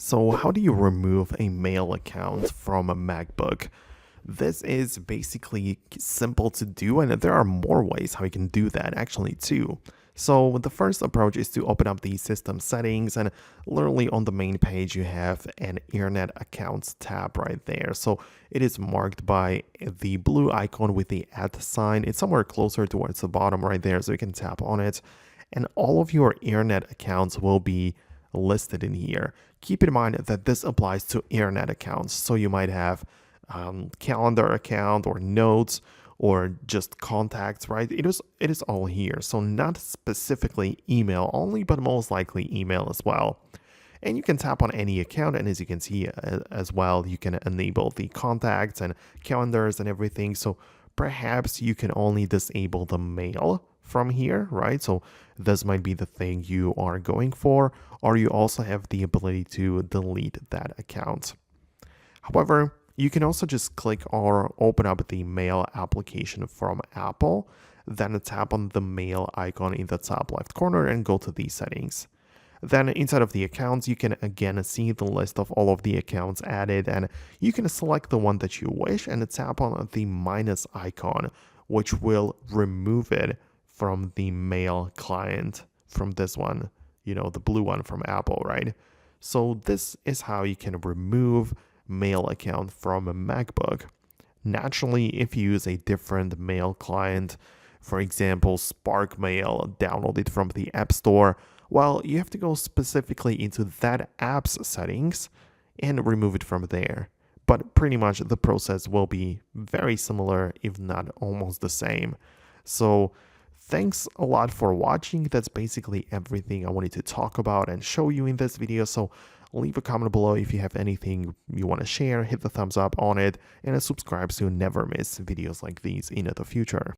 So how do you remove a mail account from a MacBook? This is basically simple to do, and there are more ways how you can do that actually too. So the first approach is to open up the system settings, and literally on the main page you have an internet accounts tab right there. So it is marked by the blue icon with the @ sign. It's somewhere closer towards the bottom right there, so you can tap on it, and all of your internet accounts will be listed in here. Keep in mind that this applies to internet accounts, so you might have calendar account or notes or just contacts, right? It is all here, so not specifically email only, but most likely email as well. And you can tap on any account, and as you can see as well, you can enable the contacts and calendars and everything. So perhaps you can only disable the mail from here, right? So this might be the thing you are going for, or you also have the ability to delete that account. However, you can also just click or open up the mail application from Apple, then tap on the mail icon in the top left corner and go to the settings. Then inside of the accounts, you can again see the list of all of the accounts added, and you can select the one that you wish and tap on the minus icon, which will remove it from the mail client, from this one, the blue one from Apple, right? So this is how you can remove mail account from a MacBook. Naturally, if you use a different mail client, for example, Spark Mail, downloaded from the App Store, well, you have to go specifically into that app's settings and remove it from there. But pretty much the process will be very similar, if not almost the same. So thanks a lot for watching. That's basically everything I wanted to talk about and show you in this video. So leave a comment below if you have anything you want to share, hit the thumbs up on it, and subscribe so you never miss videos like these in the future.